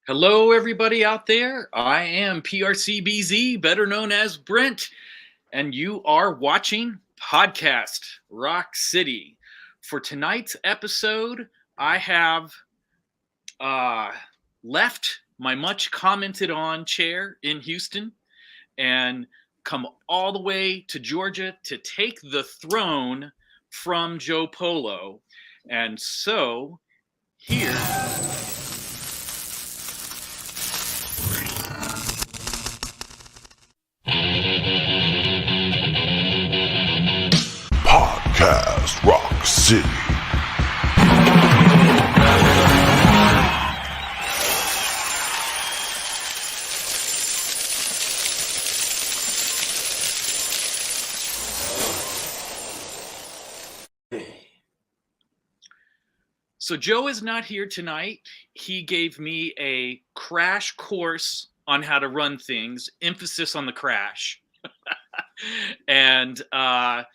Hello, everybody out there. I am PRCBZ, better known as Brent, and you are watching Podcast Rock City. For tonight's episode, I have left my much commented on chair in Houston and come all the way to Georgia to take the throne from Joe Polo. And so here. Podcast Rock City. So Joe is not here tonight. He gave me a crash course on how to run things, emphasis on the crash. and I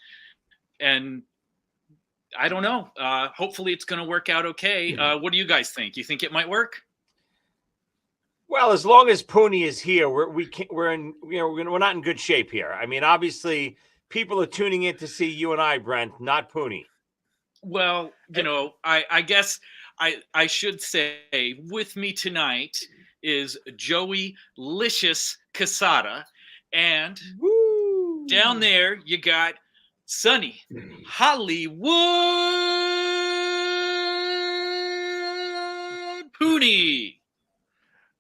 don't know. Hopefully it's going to work out okay. What do you guys think? You think it might work? Well, as long as Pooney is here, we're not in good shape here. I mean, obviously, people are tuning in to see you and I, Brent, not Pooney. Well, I guess I should say with me tonight is Joey Licious Casada, and Woo! Down there you got Sonny Hollywood Pooney.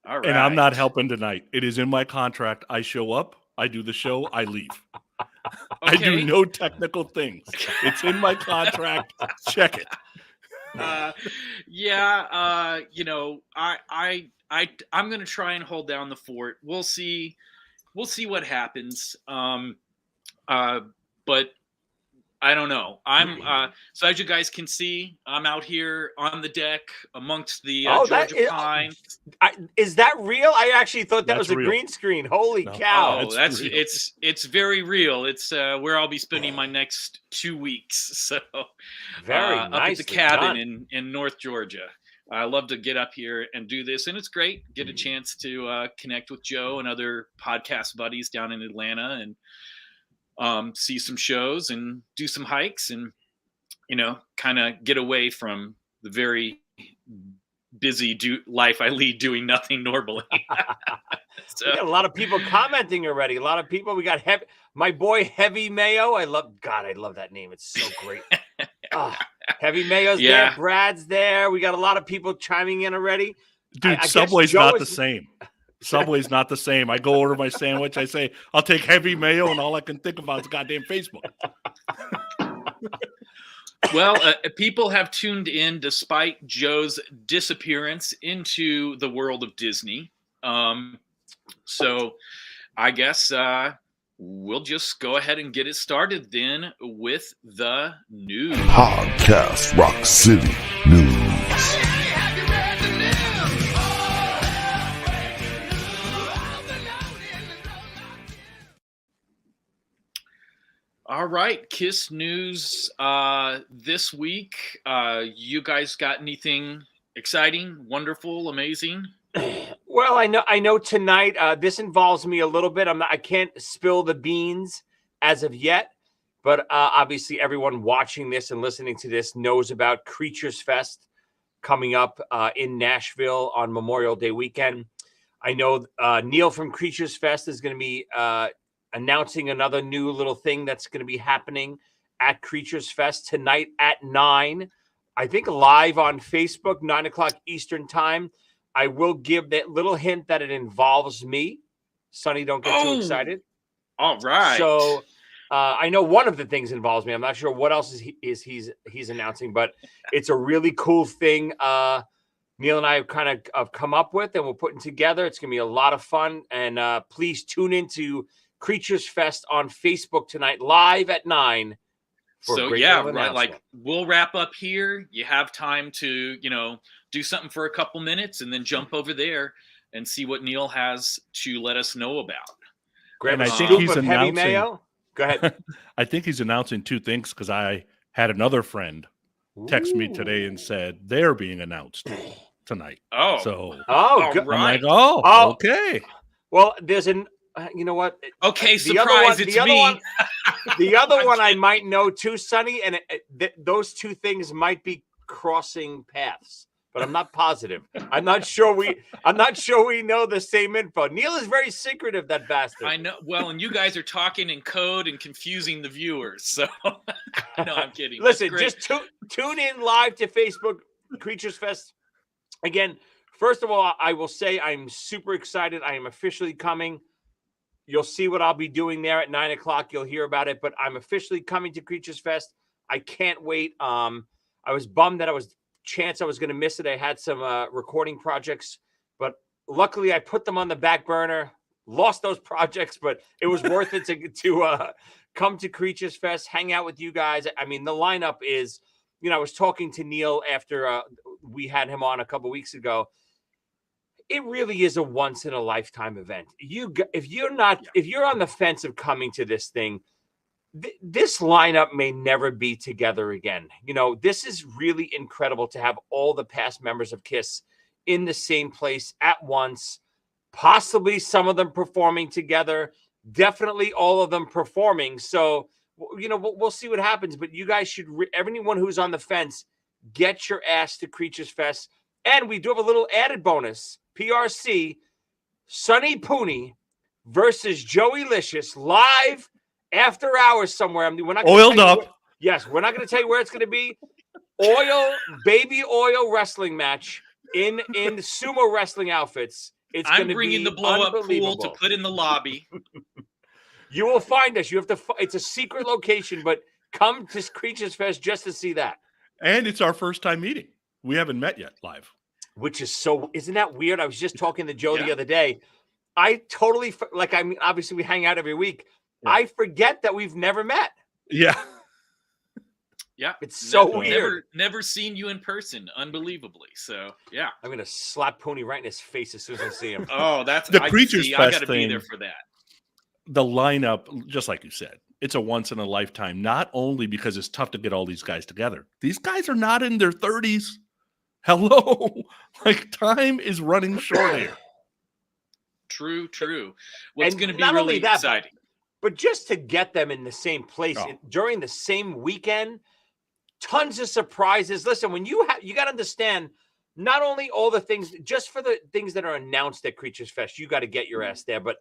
All right. And I'm not helping tonight. It is in my contract. I show up, I do the show, I leave. I do no technical things. It's in my contract. Check it. I'm going to try and hold down the fort. We'll see what happens. But I don't know. So as you guys can see, I'm out here on the deck amongst the Georgia pines. Is that real? I actually thought that was a real. green screen. Holy cow! Oh, it's very real. It's where I'll be spending my next 2 weeks. So very nice. Up at the cabin in North Georgia. I love to get up here and do this, and it's great. Get a chance to connect with Joe and other podcast buddies down in Atlanta, and see some shows and do some hikes, and kind of get away from the very busy life I lead doing nothing normally. So, we got a lot of people commenting already. A lot of people. We got my boy Heavy Mayo. I love that name. It's so great. Heavy Mayo's there. Brad's there. We got a lot of people chiming in already. Dude, Subway's not the same. Subway's not the same. I go order my sandwich. I say, I'll take heavy mayo, and all I can think about is goddamn Facebook. Well, people have tuned in despite Joe's disappearance into the world of Disney. So I guess we'll just go ahead and get it started then with the news. Podcast Rock City News. All right, KISS news this week. You guys got anything exciting, wonderful, amazing? Well, I know tonight this involves me a little bit. I can't spill the beans as of yet, but obviously everyone watching this and listening to this knows about Creatures Fest coming up in Nashville on Memorial Day weekend. I know Neil from Creatures Fest is going to be announcing another new little thing that's going to be happening at Creatures Fest tonight at 9. I think live on Facebook, 9 o'clock Eastern time. I will give that little hint that it involves me. Sonny, don't get too excited. All right. So I know one of the things involves me. I'm not sure what else he's announcing, but it's a really cool thing. Neil and I have come up with, and we're putting together. It's going to be a lot of fun. And please tune into Creatures Fest on Facebook tonight, live at 9. So right, we'll wrap up here. You have time to, do something for a couple minutes and then jump over there and see what Neil has to let us know about. Grab I a think scoop he's of heavy announcing- mayo. Go ahead. I think he's announcing two things because I had another friend text me today and said they're being announced. tonight. Oh, So good. right. I'm like, okay. Well, there's you know what? Okay, The surprise, it's me. The other one I kidding. might know too, Sonny, and those two things might be crossing paths, but I'm not positive. I'm not sure we know the same info. Neil is very secretive, that bastard. I know. Well, and you guys are talking in code and confusing the viewers. So no, I'm kidding. Listen, just tune in live to Facebook Creatures Fest. Again, first of all, I will say I'm super excited. I am officially coming. You'll see what I'll be doing there at 9:00. You'll hear about it, but I'm officially coming to Creatures Fest. I can't wait. I was bummed that I was going to miss it. I had some recording projects, but luckily I put them on the back burner, lost those projects, but it was worth it to come to Creatures Fest, hang out with you guys. I mean, the lineup is, I was talking to Neil after we had him on a couple weeks ago. It really is a once in a lifetime event. If you're on the fence of coming to this thing, this lineup may never be together again. This is really incredible to have all the past members of KISS in the same place at once, possibly some of them performing together, definitely all of them performing. So, we'll see what happens, but you guys should, everyone who's on the fence, get your ass to Creatures Fest. And we do have a little added bonus. PRC, Sonny Pooney versus Joey Licious live after hours somewhere. I mean, we're not Oiled up. Yes, we're not going to tell you where it's going to be. Baby oil wrestling match in sumo wrestling outfits. I'm bringing the blow-up pool to put in the lobby. You will find us. It's a secret location, but come to Creatures Fest just to see that. And it's our first time meeting. We haven't met yet live. Which is isn't that weird? I was just talking to Joe the other day. I totally, obviously we hang out every week. Yeah. I forget that we've never met. Yeah. Yeah. It's so weird. Never seen you in person, unbelievably. So, yeah. I'm going to slap Pony right in his face as soon as I see him. Oh, that's the Creatures Fest I got to be there for that. The lineup, just like you said, it's a once in a lifetime, not only because it's tough to get all these guys together. These guys are not in their 30s. Hello. Time is running short here. True. Well, it's going to be really exciting. But just to get them in the same place during the same weekend, tons of surprises. Listen, when you got to understand, not only all the things, just for the things that are announced at Creatures Fest, you got to get your ass there. But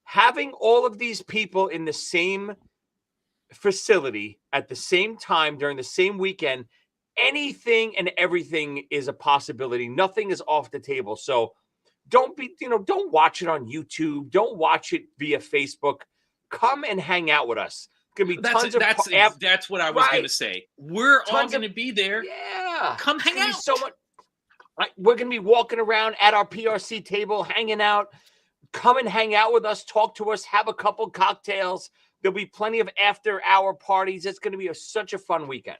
having all of these people in the same facility at the same time during the same weekend, anything and everything is a possibility. Nothing is off the table. So don't watch it on YouTube. Don't watch it via Facebook. Come and hang out with us. It's gonna be that's what I was going to say. We're all going to be there. Yeah. Come hang out. So much. We're going to be walking around at our PRC table, hanging out. Come and hang out with us. Talk to us. Have a couple cocktails. There'll be plenty of after-hour parties. It's going to be such a fun weekend.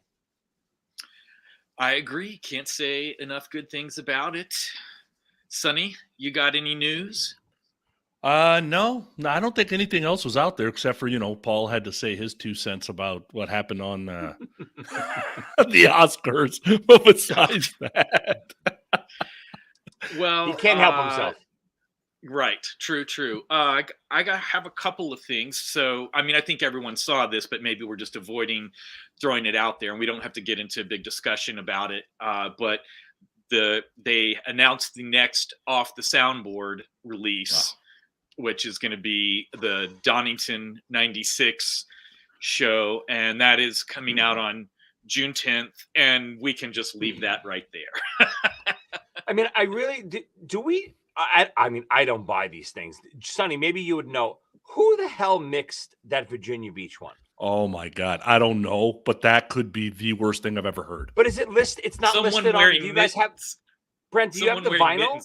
I agree. Can't say enough good things about it. Sonny, you got any news? No, I don't think anything else was out there except for, Paul had to say his 2 cents about what happened on the Oscars. But besides that, well, he can't help himself. Right. True. I have a couple of things. So, I think everyone saw this, but maybe we're just avoiding throwing it out there, and we don't have to get into a big discussion about it. But they announced the next Off the Soundboard release, which is going to be the Donington 96 show, and that is coming out on June 10th, and we can just leave that right there. I really do. We. I don't buy these things. Sonny, maybe you would know. Who the hell mixed that Virginia Beach one? Oh, my God. I don't know, but that could be the worst thing I've ever heard. But is it listed? It's not listed on. Do you guys have... Brent, do you have the vinyl?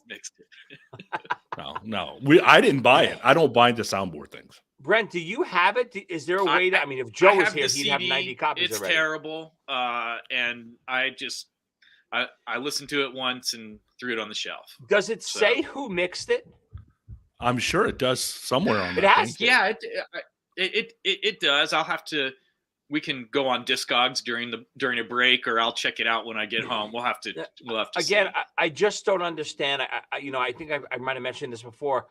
No. I didn't buy it. I don't buy the soundboard things. Brent, do you have it? Is there a way to... if Joe was here, he'd have 90 copies it's already. It's terrible. And I listened to it once and threw it on the shelf. Does it say who mixed it? I'm sure it does somewhere on it has. Yeah, it does. I'll have to we can go on Discogs during a break, or I'll check it out when I get home. We'll have to Again, see. I just don't understand. I think I might have mentioned this before.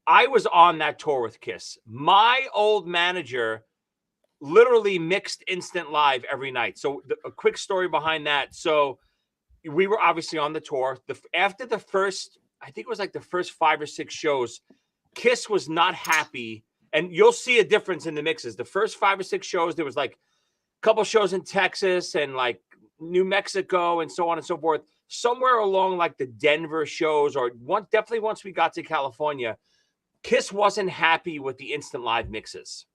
I was on that tour with Kiss. My old manager literally mixed instant live every night. So a quick story behind that. So we were obviously on the tour. After the first, I think it was like the first 5 or 6 shows, Kiss was not happy. And you'll see a difference in the mixes. The first 5 or 6 shows, there was like a couple shows in Texas and like New Mexico and so on and so forth. Somewhere along like the Denver shows, or definitely once we got to California, Kiss wasn't happy with the instant live mixes.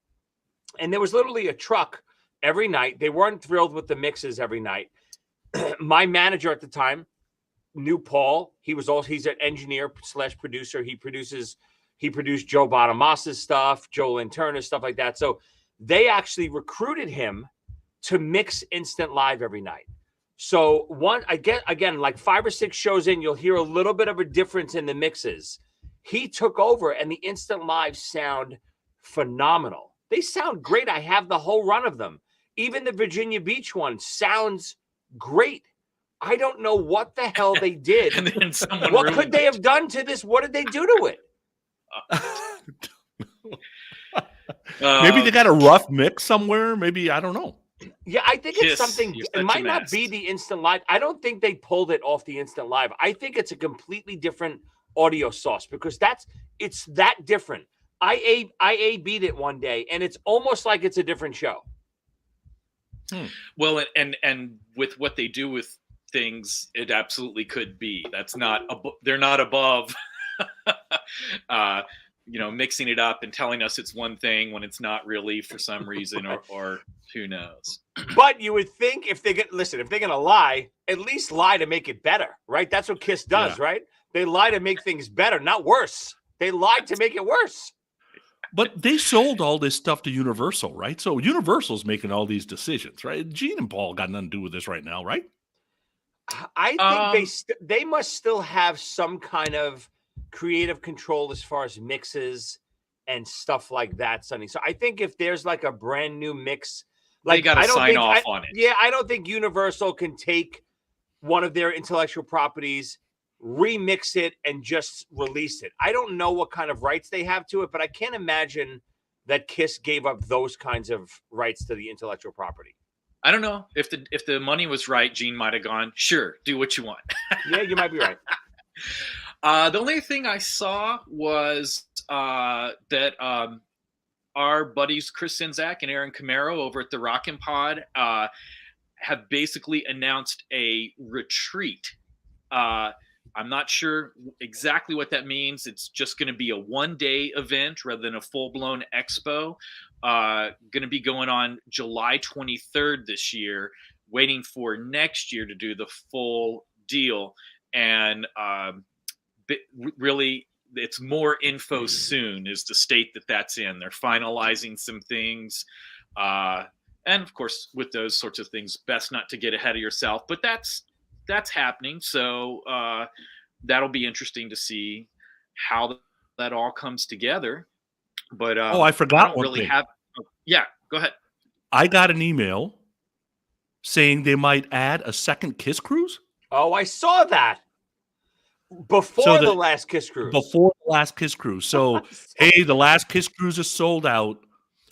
And there was literally a truck every night. They weren't thrilled with the mixes every night. My manager at the time knew Paul. He's an engineer / producer. He produced Joe Bonamassa's stuff, Joe Lynn Turner's stuff like that. So they actually recruited him to mix instant live every night. So again, like 5 or 6 shows in, you'll hear a little bit of a difference in the mixes. He took over and the instant live sound phenomenal. They sound great. I have the whole run of them. Even the Virginia Beach one sounds great. I don't know what the hell they did. And then someone what could they have done to this? What did they do to it? Maybe they got a rough mix somewhere. Maybe, I don't know. Yeah, I think it's something. It might not be the instant live. I don't think they pulled it off the instant live. I think it's a completely different audio source, because it's that different. I A-B'd it one day, and it's almost like it's a different show. Well, and with what they do with things, it absolutely could be. That's not they're not above mixing it up and telling us it's one thing when it's not really for some reason, or who knows. But you would think if they're going to lie, at least lie to make it better, right? That's what Kiss does, right? They lie to make things better, not worse. They lied to make it worse. But they sold all this stuff to Universal, right? So Universal's making all these decisions, right? Gene and Paul got nothing to do with this right now, right? I think they must still have some kind of creative control as far as mixes and stuff like that, Sonny. So I think if there's like a brand new mix, like they got to sign off on it. Yeah, I don't think Universal can take one of their intellectual properties, remix it, and just release it. I don't know what kind of rights they have to it, but I can't imagine that Kiss gave up those kinds of rights to the intellectual property. I don't know. If the money was right, Gene might have gone, sure, do what you want. Yeah, you might be right. The only thing I saw was that our buddies Chris Czynszak and Aaron Camaro over at the Rockin' Pod have basically announced a retreat. I'm not sure exactly what that means. It's just going to be a one-day event rather than a full-blown expo. Going to be going on July 23rd this year, waiting for next year to do the full deal. And really, it's more info soon is the state that's in. They're finalizing some things. And of course, with those sorts of things, best not to get ahead of yourself. But that's happening. So that'll be interesting to see how that all comes together. But I forgot one thing. Yeah, go ahead. I got an email saying they might add a second Kiss cruise. Oh, I saw that. Before the last Kiss cruise. Before the last Kiss cruise. So, hey, the last Kiss cruise is sold out.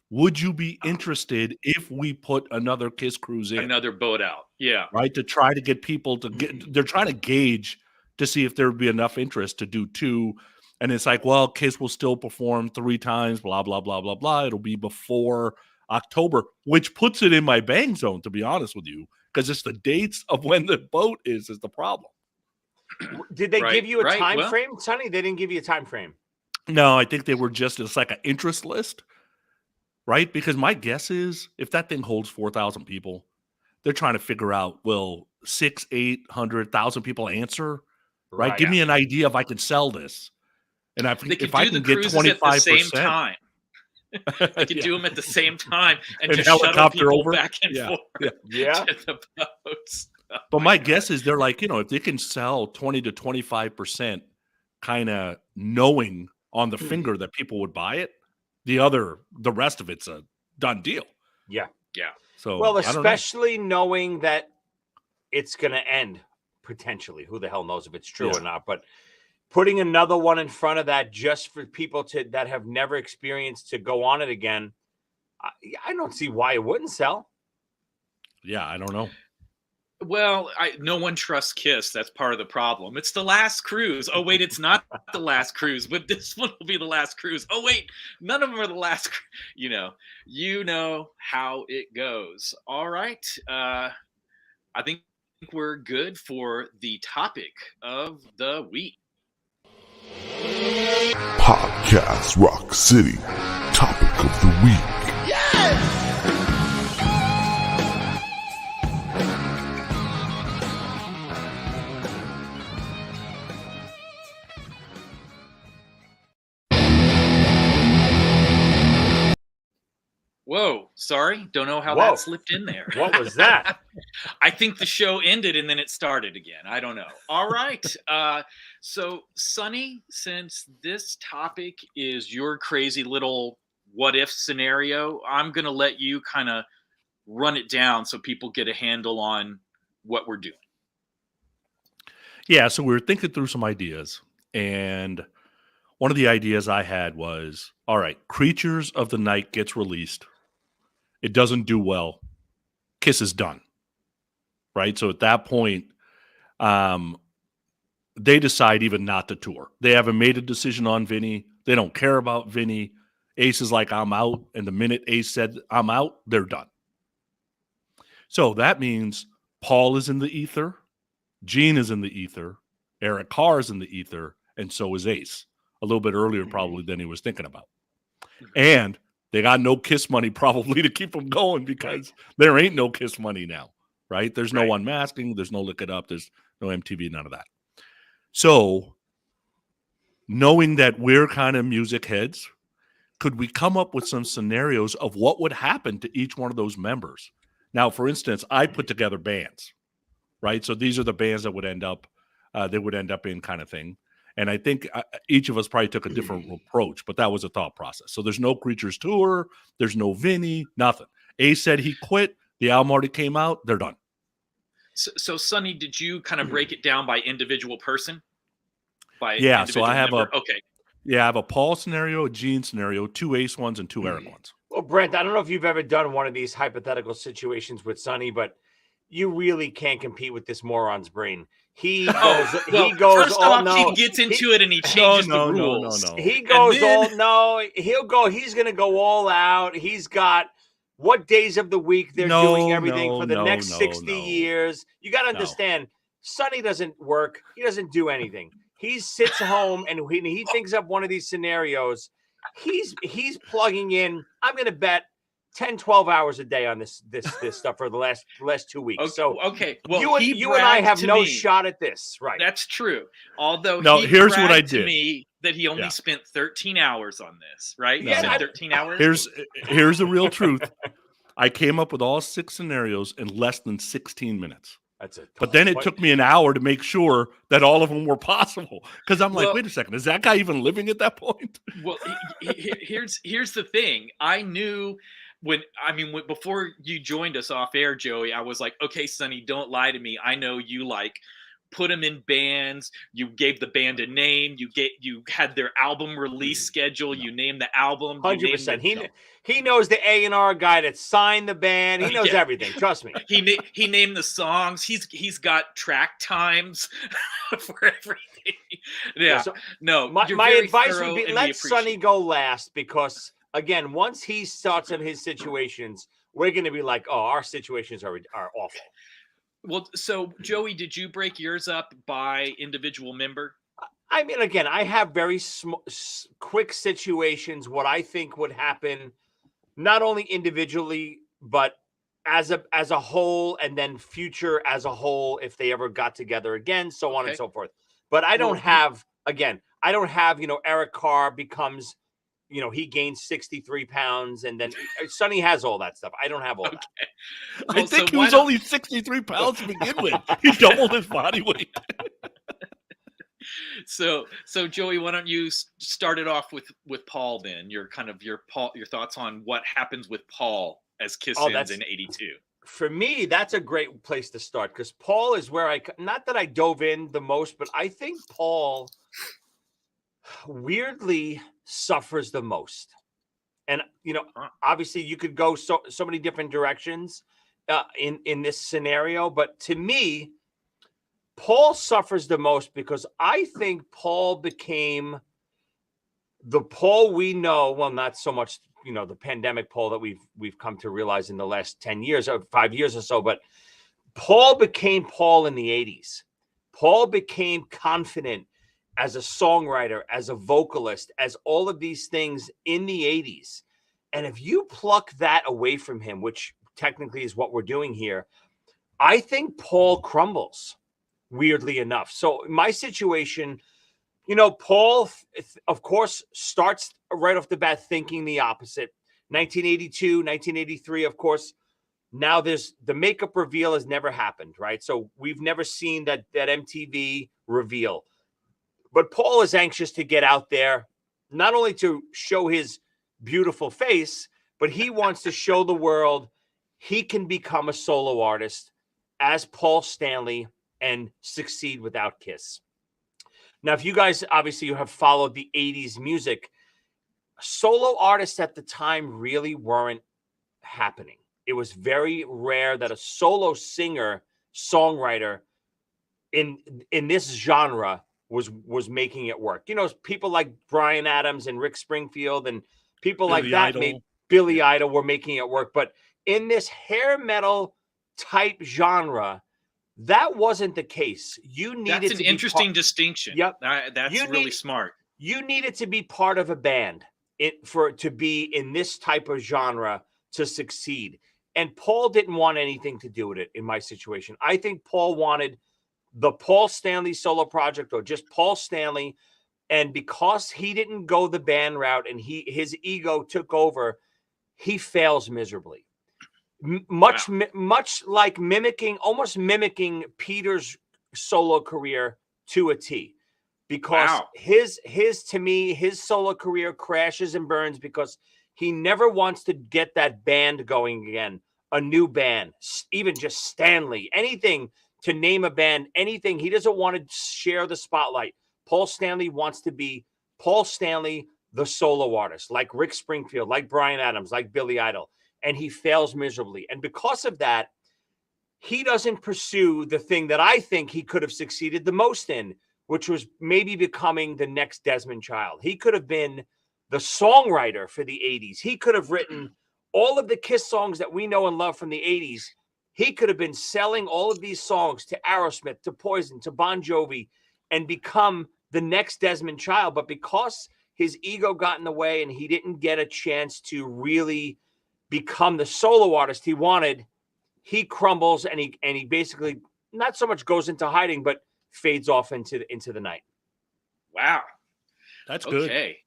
Would you be interested if we put another Kiss cruise in? Another boat out. Yeah. Right? To try to get people to they're trying to gauge to see if there would be enough interest to do 2. And it's like, well, Kiss will still perform 3 times, blah, blah, blah, blah, blah. It'll be before October, which puts it in my bang zone, to be honest with you, because it's the dates of when the boat is the problem. Did they give you a time frame, Sonny? They didn't give you a time frame. No, I think they were it's like an interest list, right? Because my guess is if that thing holds 4,000 people, they're trying to figure out, will 600,000-800,000 people answer, right? Give me an idea if I can sell this. And if I can get 25% at the same time. I could do them at the same time and just helicopter shuttle people over back and forth to the boats. But my guess is they're like, if they can sell 20 to 25%, kind of knowing on the finger that people would buy it, the rest of it's a done deal. Yeah. So Well, I don't know. especially knowing that it's going to end potentially. Who the hell knows if it's true Yeah. or not? But putting another one in front of that just for people that have never experienced to go on it again, I don't see why it wouldn't sell. Yeah, I don't know. Well, no one trusts Kiss. That's part of the problem. It's the last cruise. Oh wait, it's not the last cruise, but this one will be the last cruise. Oh wait, none of them are the last. You know how it goes. All right, I think we're good for the topic of the week. Podcast Rock City. Topic of the week. Whoa, sorry, don't know how Whoa. that slipped in there. What was that? I think the show ended and then it started again. I don't know. All right. So, Sonny, since this topic is your crazy little what if scenario, I'm going to let you kind of run it down so people get a handle on what we're doing. Yeah, so we were thinking through some ideas, and one of the ideas I had was, all right, Creatures of the Night gets released. It doesn't do well. Kiss is done. Right? So at that point, they decide even not to tour. They haven't made a decision on Vinny. They don't care about Vinny. Ace is like, I'm out. And the minute Ace said, I'm out, they're done. So that means Paul is in the ether. Gene is in the ether. Eric Carr is in the ether. And so is Ace. A little bit earlier probably than he was thinking about. And they got no Kiss money probably to keep them going because there ain't no Kiss money now, right? There's no unmasking. There's no Lick It Up. There's no MTV, none of that. So knowing that we're kind of music heads, could we come up with some scenarios of what would happen to each one of those members? Now, for instance, I put together bands, right? So these are the bands that would end up, in kind of thing. And I think each of us probably took a different approach, but that was a thought process. So there's no Creatures tour. There's no Vinny, nothing. Ace said he quit. The album already came out. They're done. So Sonny, did you kind of break it down by individual person? Yeah, so I have member? I have a Paul scenario, a Gene scenario, 2 Ace ones, and 2 Eric ones. Well, Brent, I don't know if you've ever done one of these hypothetical situations with Sonny, but you really can't compete with this moron's brain. He goes. First off, he gets into it and he changes the rules. No. He goes He'll go. He's going to go all out. He's got what days of the week they're doing everything for the next 60 years. You got to understand, Sonny doesn't work. He doesn't do anything. He sits home and he thinks up one of these scenarios. He's plugging in. I'm going to bet 10, 12 hours a day on this stuff for the last 2 weeks. Okay. Well, you and I have no shot at this, right? That's true. Although here's what I did. To me that he only spent 13 hours on this, right? Yeah, you said 13 hours. Here's the real truth. I came up with all 6 scenarios in less than 16 minutes. But then it took me an hour to make sure that all of them were possible. Because I'm like, wait a second, is that guy even living at that point? Well, here's the thing. I knew before you joined us off air, Joey, I was like, okay, Sonny, don't lie to me. I know you put them in bands. You gave the band a name. You had their album release schedule. You named the album. 100%. He knows the A&R guy that signed the band. He knows everything. Trust me. He named the songs. He's got track times for everything. Yeah. So no. My advice would be let Sonny go last because again, once he starts on his situations, we're going to be like, oh, our situations are awful. Well, so Joey, did you break yours up by individual member? I mean, again, I have very quick situations. What I think would happen, not only individually, but as a whole, and then future as a whole, if they ever got together again, so on and so forth. But I don't have Eric Carr becomes, he gains 63 pounds, and then Sonny has all that stuff. I don't have all that. Well, I think he was only 63 pounds to begin with. He doubled his body weight. So Joey, why don't you start it off with Paul then? Your thoughts on what happens with Paul as Kiss Oh, ends in 82. For me, that's a great place to start because Paul is where not that I dove in the most, but I think Paul weirdly suffers the most. And, obviously you could go so many different directions in this scenario. But to me, Paul suffers the most because I think Paul became the Paul we know. Well, not so much, the pandemic Paul that we've come to realize in the last 10 years or 5 years or so. But Paul became Paul in the 80s. Paul became confident as a songwriter, as a vocalist, as all of these things in the 80s. And if you pluck that away from him, which technically is what we're doing here, I think Paul crumbles, weirdly enough. So my situation, Paul, of course, starts right off the bat thinking the opposite. 1982, 1983, of course. Now the makeup reveal has never happened, right? So we've never seen that MTV reveal. But Paul is anxious to get out there, not only to show his beautiful face, but he wants to show the world he can become a solo artist as Paul Stanley and succeed without Kiss. Now, if you guys, obviously, you have followed the 80s music, solo artists at the time really weren't happening. It was very rare that a solo singer, songwriter in this genre was making it work. People like Bryan Adams and Rick Springfield and people like that, Billy Idol were making it work. But in this hair metal type genre, that wasn't the case. That's an interesting distinction. Yep. That's really smart. You needed to be part of a band to be in this type of genre to succeed. And Paul didn't want anything to do with it in my situation. I think Paul wanted the Paul Stanley solo project or just Paul Stanley. And because he didn't go the band route and his ego took over, he fails miserably. Much like almost mimicking Peter's solo career to a T. Because his solo career crashes and burns because he never wants to get that band going again. A new band, even just Stanley, anything to name a band, anything. He doesn't want to share the spotlight. Paul Stanley wants to be Paul Stanley, the solo artist, like Rick Springfield, like Bryan Adams, like Billy Idol. And he fails miserably. And because of that, he doesn't pursue the thing that I think he could have succeeded the most in, which was maybe becoming the next Desmond Child. He could have been the songwriter for the 80s. He could have written all of the Kiss songs that we know and love from the 80s. He could have been selling all of these songs to Aerosmith, to Poison, to Bon Jovi, and become the next Desmond Child. But because his ego got in the way and he didn't get a chance to really become the solo artist he wanted, he crumbles and he basically not so much goes into hiding, but fades off into the night. Wow. That's good. Okay.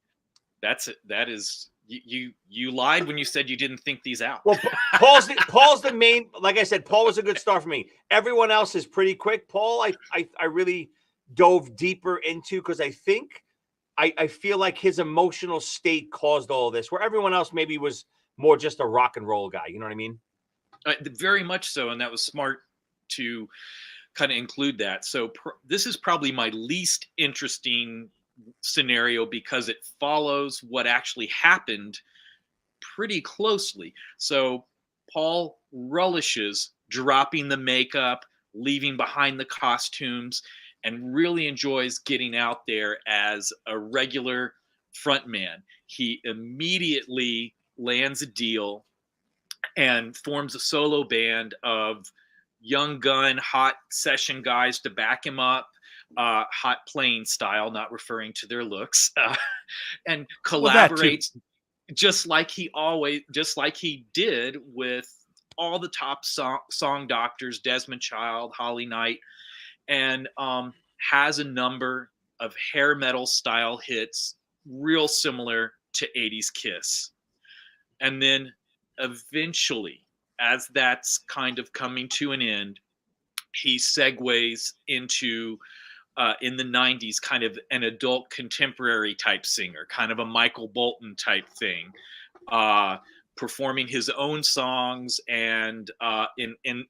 That is you lied when you said you didn't think these out. Well, Paul's the main, like I said, Paul was a good start for me. Everyone else is pretty quick. Paul, I really dove deeper into because I think I feel like his emotional state caused all of this, where everyone else maybe was more just a rock and roll guy. You know what I mean? Very much so. And that was smart to kind of include that. So this is probably my least interesting scenario because it follows what actually happened pretty closely. So Paul relishes dropping the makeup, leaving behind the costumes, and really enjoys getting out there as a regular frontman. He immediately lands a deal and forms a solo band of young gun, hot session guys to back him up, hot playing style, not referring to their looks, and collaborates just like he did with all the top song doctors, Desmond Child, Holly Knight, and has a number of hair metal style hits real similar to 80s Kiss. And then eventually, as that's kind of coming to an end, he segues into, in the 90s, kind of an adult contemporary type singer, kind of a Michael Bolton type thing. performing his own songs and in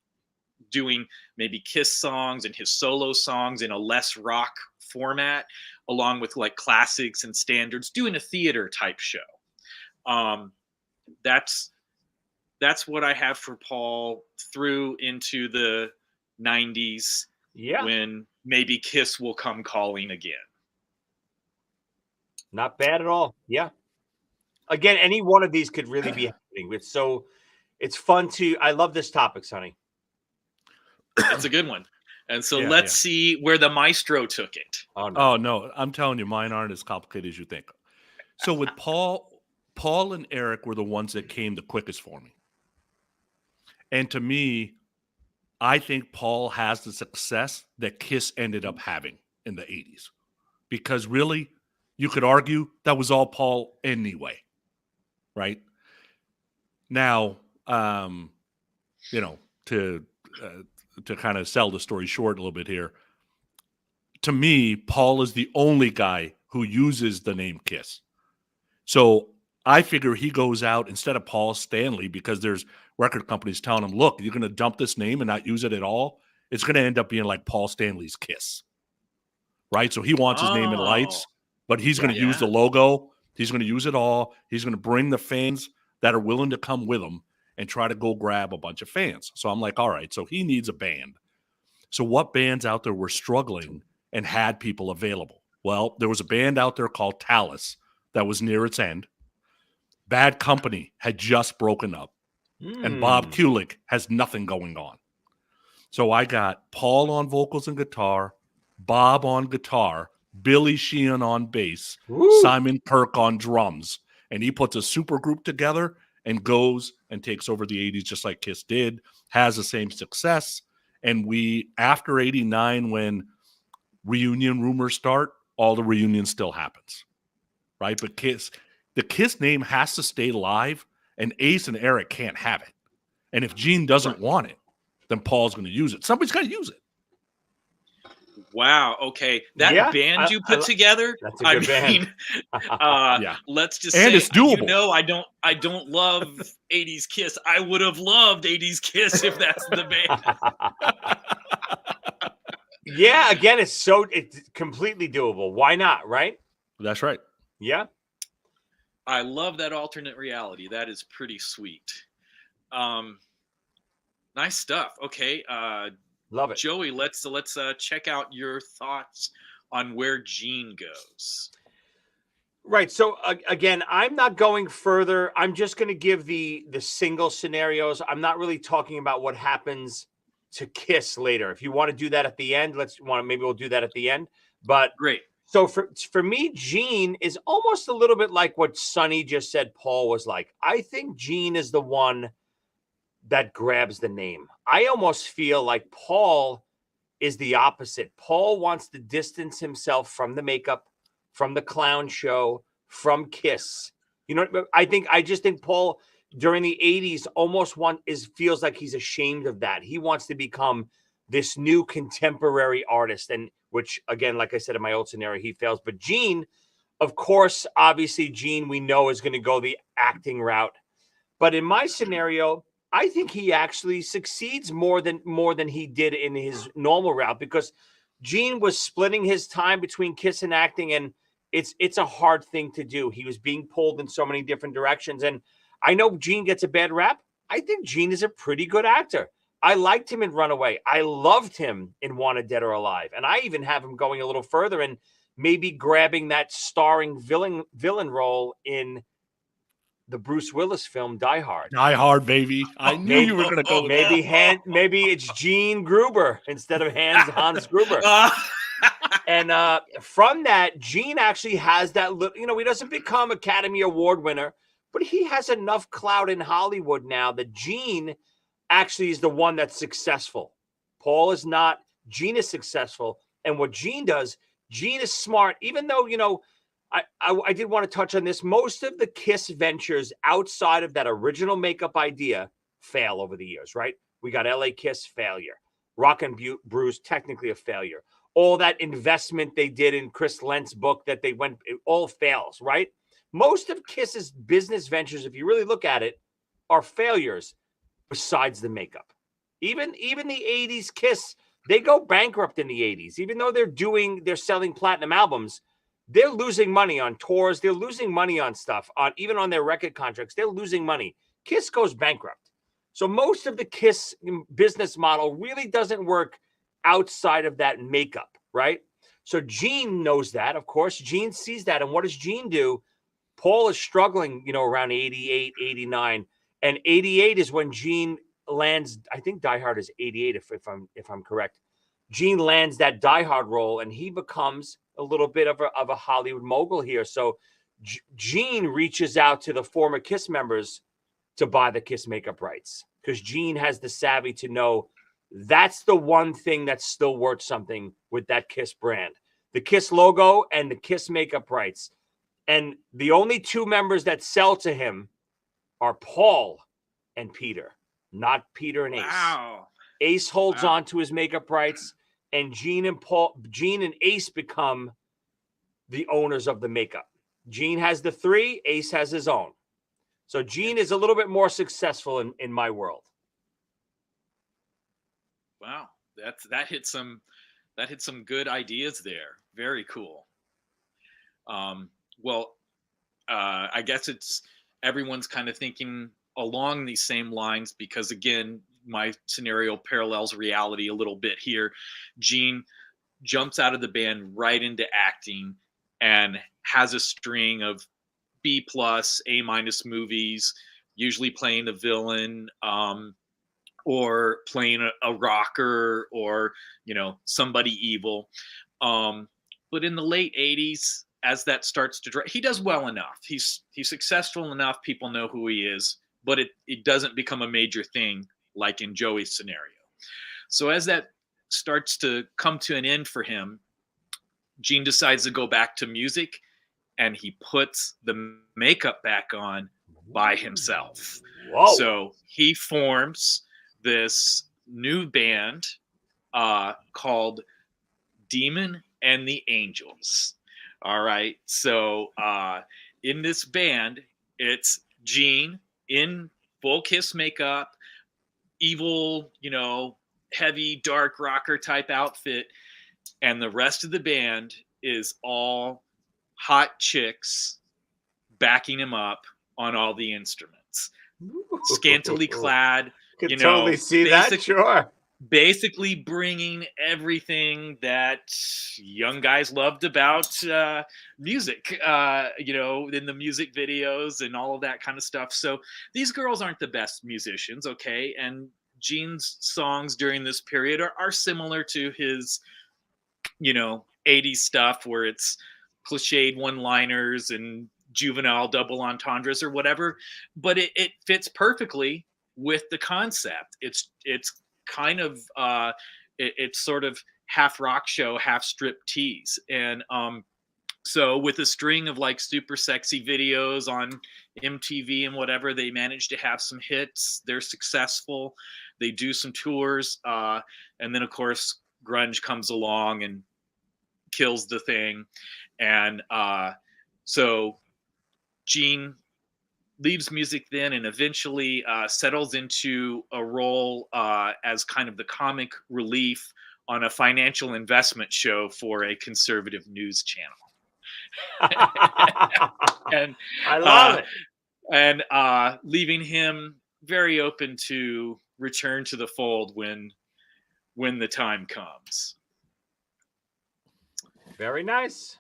doing maybe Kiss songs and his solo songs in a less rock format, along with like classics and standards, doing a theater type show. That's what I have for Paul through into the 90s, when maybe Kiss will come calling again. Not bad at all. Yeah. Again, any one of these could really be happening. It's fun I love this topic, Sonny. It's a good one. And so let's see where the maestro took it. Oh, no. I'm telling you, mine aren't as complicated as you think. So with Paul and Eric were the ones that came the quickest for me. And to me, I think Paul has the success that Kiss ended up having in the 80s. Because really, you could argue that was all Paul anyway. Right? Now, to kind of sell the story short a little bit here, to me, Paul is the only guy who uses the name Kiss. So I figure he goes out instead of Paul Stanley, because there's record companies telling him, look, you're going to dump this name and not use it at all. It's going to end up being like Paul Stanley's Kiss. Right? So he wants his name in lights, but he's going to use the logo. He's going to use it all. He's going to bring the fans that are willing to come with him and try to go grab a bunch of fans. So I'm like, all right, so he needs a band. So what bands out there were struggling and had people available? Well, there was a band out there called Talus that was near its end. Bad Company had just broken up. And Bob Kulick has nothing going on. So I got Paul on vocals and guitar, Bob on guitar, Billy Sheehan on bass, Simon Kirk on drums. And he puts a super group together and goes and takes over the 80s just like Kiss did, has the same success. And after 89, when reunion rumors start, all the reunion still happens. Right? But the Kiss name has to stay alive, and Ace and Eric can't have it. And if Gene doesn't want it, then Paul's going to use it. Somebody's got to use it. Wow. Okay. That band you put together. That's a good band. Let's just and say, it's doable. I don't love 80s Kiss. I would have loved 80s Kiss if that's the band. Yeah. Again, it's completely doable. Why not? Right? That's right. Yeah. I love that alternate reality. That is pretty sweet. Nice stuff. Okay. Love it. Joey, let's check out your thoughts on where Gene goes. Right. So again, I'm not going further. I'm just going to give the single scenarios. I'm not really talking about what happens to Kiss later. If you want to do that at the end, maybe we'll do that at the end. But great. So for me, Gene is almost a little bit like what Sonny just said Paul was like. I think Gene is the one that grabs the name. I almost feel like Paul is the opposite. Paul wants to distance himself from the makeup, from the clown show, from Kiss. I just think Paul during the 80s almost feels like he's ashamed of that. He wants to become this new contemporary artist, and which, again, like I said in my old scenario, he fails. But Gene, of course, obviously, Gene, we know is going to go the acting route. But in my scenario, I think he actually succeeds more than he did in his normal route, because Gene was splitting his time between Kiss and acting, and it's a hard thing to do. He was being pulled in so many different directions. And I know Gene gets a bad rap. I think Gene is a pretty good actor. I liked him in Runaway. I loved him in Wanted Dead or Alive. And I even have him going a little further and maybe grabbing that starring villain role in the Bruce Willis film Die Hard. Die Hard, baby. I knew you were going to go with that. Maybe it's Gene Gruber instead of Hans Gruber. And from that, Gene actually has that, he doesn't become Academy Award winner, but he has enough clout in Hollywood now that Gene actually is the one that's successful. Paul is not. Gene is successful. And what Gene does, Gene is smart, even though, I did want to touch on this. Most of the Kiss ventures outside of that original makeup idea fail over the years, right? We got LA Kiss, failure. Rock and Bruce, technically a failure. All that investment they did in Chris Lent's book that it all fails, right? Most of Kiss's business ventures, if you really look at it, are failures besides the makeup. Even the 80s Kiss, they go bankrupt in the 80s. Even though they're selling platinum albums, they're losing money on tours. They're losing money on stuff, even on their record contracts. They're losing money. Kiss goes bankrupt. So most of the Kiss business model really doesn't work outside of that makeup, right? So Gene knows that, of course. Gene sees that. And what does Gene do? Paul is struggling, around 88, 89. And 88 is when Gene lands, I think Die Hard is 88, if I'm correct. Gene lands that Die Hard role, and he becomes a little bit of a Hollywood mogul here. So Gene reaches out to the former Kiss members to buy the Kiss makeup rights, because Gene has the savvy to know that's the one thing that's still worth something with that Kiss brand. The Kiss logo and the Kiss makeup rights. And the only two members that sell to him are Paul and Peter, not Peter and Ace. Wow. Ace holds on to his makeup rights, and Gene and Ace become the owners of the makeup. Gene has the 3, Ace has his own. So Gene is a little bit more successful in my world. Wow, that hit some good ideas there. Very cool. I guess it's everyone's kind of thinking along these same lines, because again, my scenario parallels reality a little bit here. Gene jumps out of the band right into acting and has a string of B+, A- movies, usually playing a villain, or playing a rocker, or somebody evil. But in the late 80s, as that starts to he does well enough. He's successful enough. People know who he is, but it doesn't become a major thing like in Joey's scenario. So as that starts to come to an end for him, Gene decides to go back to music, and he puts the makeup back on by himself. Whoa. So he forms this new band called Demon and the Angels. All right. So in this band, it's Gene in full Kiss makeup, evil, heavy, dark rocker type outfit. And the rest of the band is all hot chicks backing him up on all the instruments. Scantily clad. Could totally see that, sure. Basically bringing everything that young guys loved about music, in the music videos and all of that kind of stuff. So these girls aren't the best musicians, okay? And Gene's songs during this period are similar to his, 80s stuff, where it's cliched one-liners and juvenile double entendres or whatever, but it fits perfectly with the concept. It's kind of it's sort of half rock show, half strip tease. And so with a string of like super sexy videos on MTV and whatever, they manage to have some hits. They're successful. They do some tours. And then of course grunge comes along and kills the thing. And so Gene leaves music then, and eventually settles into a role as kind of the comic relief on a financial investment show for a conservative news channel. And I love it. And leaving him very open to return to the fold when the time comes. Very nice.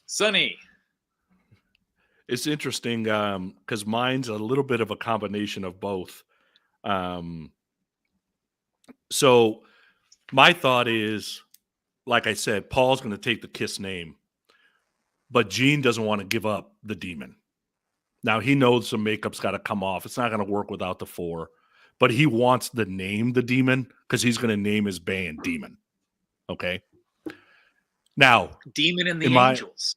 Sonny. It's interesting because mine's a little bit of a combination of both. So my thought is, like I said, Paul's going to take the Kiss name, but Gene doesn't want to give up the Demon. Now, he knows the makeup's got to come off. It's not going to work without the 4, but he wants the name the Demon because he's going to name his band Demon. Okay? Now, Demon and the Angels.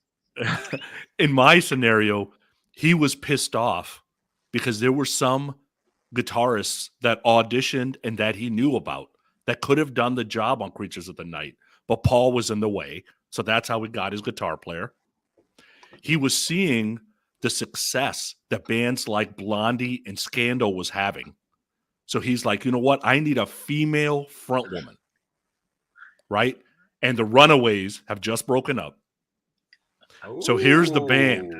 In my scenario, he was pissed off because there were some guitarists that auditioned and that he knew about that could have done the job on Creatures of the Night, but Paul was in the way. So that's how we got his guitar player. He was seeing the success that bands like Blondie and Scandal was having. So he's like, you know what? I need a female front woman, right? And the Runaways have just broken up. So here's the band.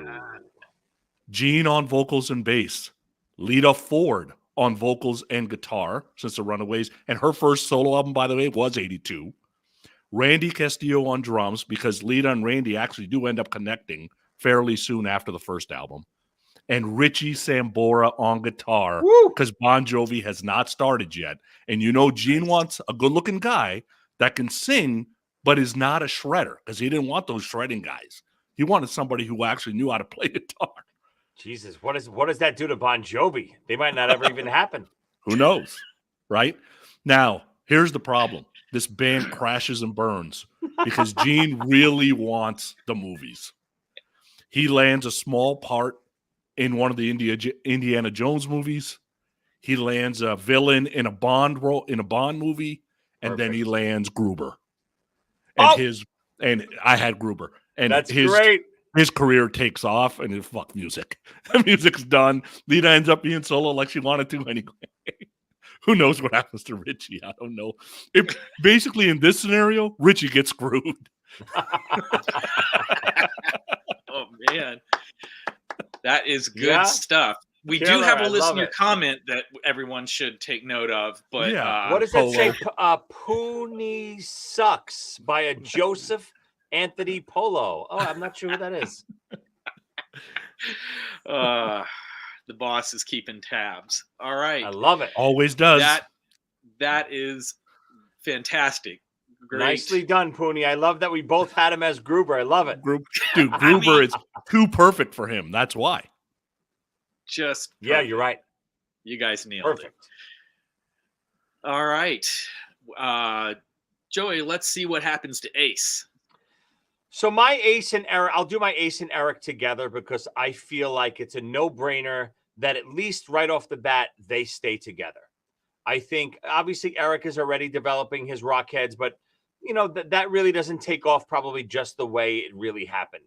Gene on vocals and bass. Lita Ford on vocals and guitar, since the Runaways. And her first solo album, by the way, was 82. Randy Castillo on drums, because Lita and Randy actually do end up connecting fairly soon after the first album. And Richie Sambora on guitar, because Bon Jovi has not started yet. And you know Gene wants a good-looking guy that can sing, but is not a shredder, because he didn't want those shredding guys. He wanted somebody who actually knew how to play guitar. Jesus, what does that do to Bon Jovi? They might not ever even happen. Who knows, right? Now, here's the problem. This band crashes and burns because Gene really wants the movies. He lands a small part in one of the Indiana Jones movies. He lands a villain in a Bond role in a Bond movie, and then he lands Gruber. And I had Gruber. And that's great. His career takes off, and it's fuck music. The music's done. Lita ends up being solo like she wanted to anyway. Who knows what happens to Richie? I don't know. Basically, in this scenario, Richie gets screwed. Oh, man. That is good stuff. We do have a listener comment that everyone should take note of. But what does that say? Pooney Sucks by a Joseph Anthony Polo. Oh, I'm not sure who that is. The boss is keeping tabs. All right. I love it. Always does. That is fantastic. Great. Nicely done, Pooney. I love that we both had him as Gruber. I love it. Dude, Gruber is too perfect for him. That's why. Just perfect. Yeah, you're right. You guys nailed it. All right. Joey, let's see what happens to Ace. So my Ace and Eric, I'll do my Ace and Eric together because I feel like it's a no-brainer that at least right off the bat, they stay together. I think, obviously, Eric is already developing his rock heads, but, you know, that really doesn't take off probably just the way it really happened.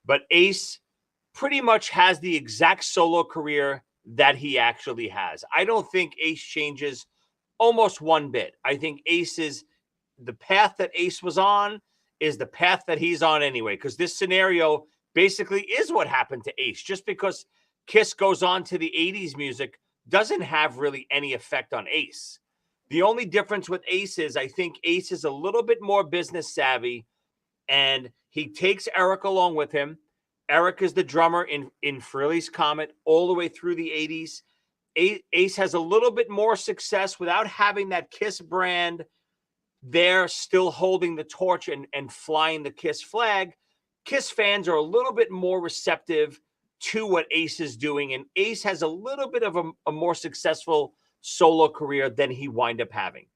But Ace pretty much has the exact solo career that he actually has. I don't think Ace changes almost one bit. I think Ace is the path that Ace was on is the path that he's on anyway, because this scenario basically is what happened to Ace. Just because Kiss goes on to the 80s music doesn't have really any effect on Ace. The only difference with Ace is I think Ace is a little bit more business savvy, and he takes Eric along with him. Eric is the drummer in Frehley's Comet all the way through the 80s. Ace has a little bit more success without having that Kiss brand there still holding the torch and flying the Kiss flag. Kiss fans are a little bit more receptive to what Ace is doing, and Ace has a little bit of a more successful solo career than he wind up having.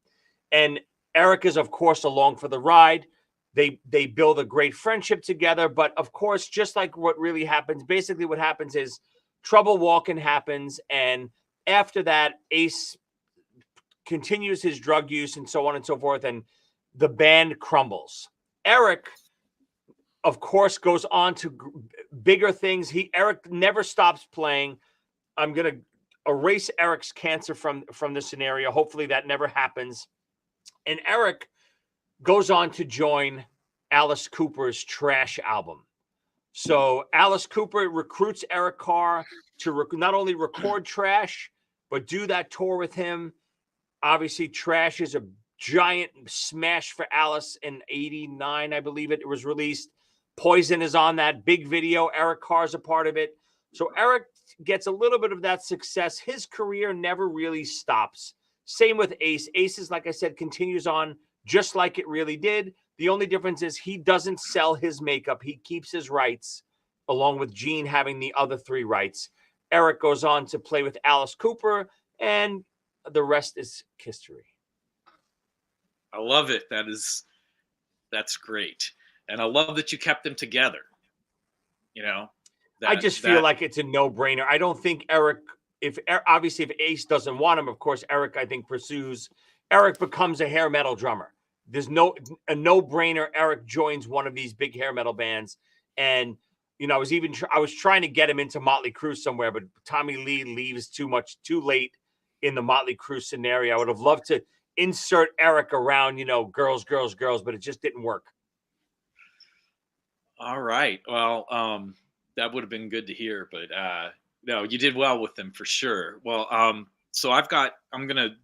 And Eric is, of course, along for the ride. They build a great friendship together, but of course, just like what really happens, basically what happens is trouble walking happens, and after that, Ace continues his drug use and so on and so forth, and the band crumbles. Eric, of course, goes on to bigger things. Eric never stops playing. I'm going to erase Eric's cancer from the scenario. Hopefully that never happens. And Eric goes on to join Alice Cooper's Trash album. So Alice Cooper recruits Eric Carr to not only record Trash, but do that tour with him. Obviously, Trash is a giant smash for Alice in 89, I believe it was released. Poison is on that big video. Eric Carr's a part of it. So Eric gets a little bit of that success. His career never really stops. Same with Ace. Ace is, like I said, continues on just like it really did. The only difference is he doesn't sell his makeup. He keeps his rights, along with Gene having the other 3 rights. Eric goes on to play with Alice Cooper, and the rest is history. I love it. That's great. And I love that you kept them together. You know, I just feel like it's a no-brainer. I don't think Eric, if Ace doesn't want him, of course, Eric, I think, pursues. Eric becomes a hair metal drummer. There's a no-brainer. Eric joins one of these big hair metal bands. And I was trying to get him into Motley Crue somewhere, but Tommy Lee leaves too late in the Motley Crue scenario. I would have loved to insert Eric around, girls, but it just didn't work. All right. Well, that would have been good to hear, but no, you did well with them for sure. Well, so I'm gonna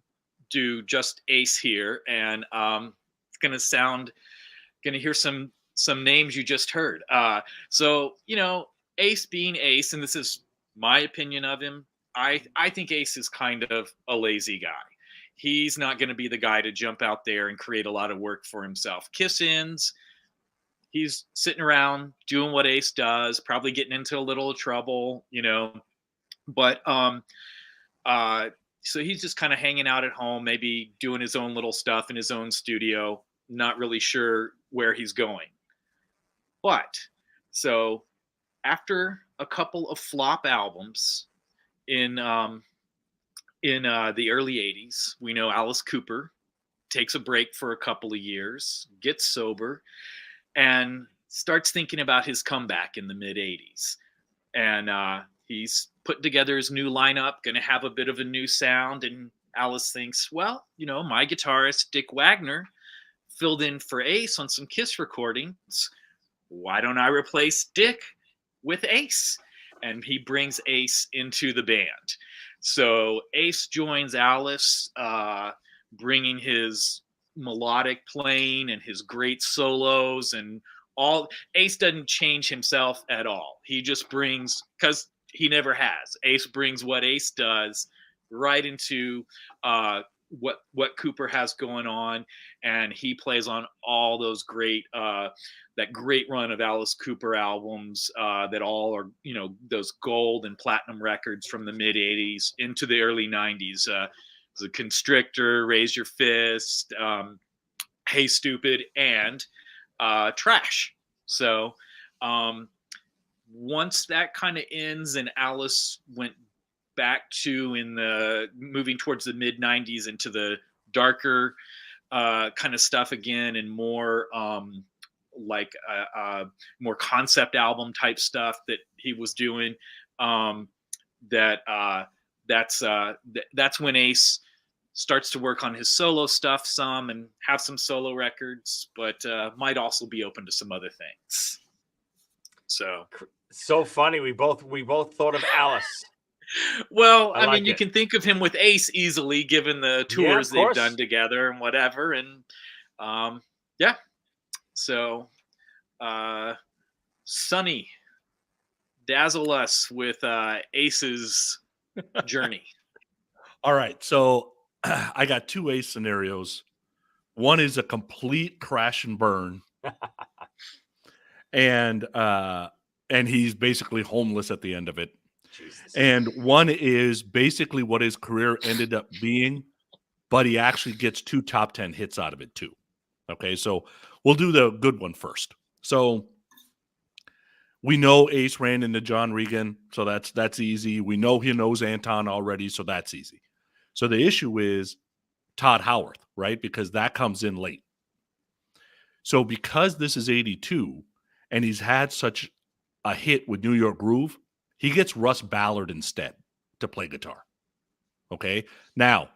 do just Ace here, and it's gonna hear some names you just heard. So Ace being Ace, and this is my opinion of him. I think Ace is kind of a lazy guy. He's not going to be the guy to jump out there and create a lot of work for himself. Kiss-ins, he's sitting around doing what Ace does, probably getting into a little trouble, But so he's just kind of hanging out at home, maybe doing his own little stuff in his own studio, not really sure where he's going. But so after a couple of flop albums in the early 80s, we know Alice Cooper takes a break for a couple of years, gets sober, and starts thinking about his comeback in the mid 80s. And he's putting together his new lineup, going to have a bit of a new sound. And Alice thinks, well, my guitarist, Dick Wagner, filled in for Ace on some Kiss recordings. Why don't I replace Dick with Ace? And he brings Ace into the band. So Ace joins Alice, bringing his melodic playing and his great solos and all. Ace doesn't change himself at all. He just brings, because he never has. Ace brings what Ace does right into what Cooper has going on, and he plays on all those great that great run of Alice Cooper albums that all are those gold and platinum records from the mid 80s into the early 90s. The Constrictor, Raise Your Fist, Hey Stupid, and Trash. So once that kind of ends and Alice went back to moving towards the mid 90s into the darker kind of stuff again, and more more concept album type stuff that he was doing, that's when Ace starts to work on his solo stuff some and have some solo records, but might also be open to some other things. So funny. We both thought of Alice. Well, I mean, you can think of him with Ace easily, given the tours they've done together and whatever. And yeah. So, Sonny, dazzle us with Ace's journey. All right. So I got two Ace scenarios. One is a complete crash and burn. And he's basically homeless at the end of it. Jesus. And one is basically what his career ended up being, but he actually gets 2 top 10 hits out of it too. Okay, so we'll do the good one first. So we know Ace ran into John Regan, so that's easy. We know he knows Anton already, so that's easy. So the issue is Todd Howarth, right? Because that comes in late. So because this is 82 and he's had such a hit with New York Groove, he gets Russ Ballard instead to play guitar. Okay? Now,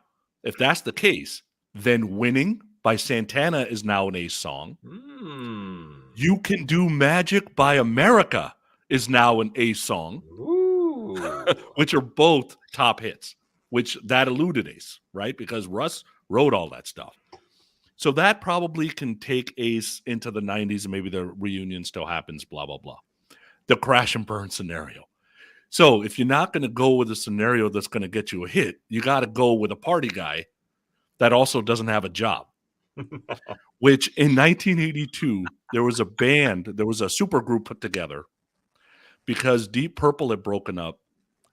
if that's the case, then Winning by Santana is now an Ace song. You Can Do Magic by America is now an Ace song, which are both top hits, which that eluded Ace, right? Because Russ wrote all that stuff. So that probably can take Ace into the 90s, and maybe the reunion still happens, blah, blah, blah. The crash and burn scenario. So if you're not going to go with a scenario that's going to get you a hit, you got to go with a party guy that also doesn't have a job. Which in 1982, there was a supergroup put together because Deep Purple had broken up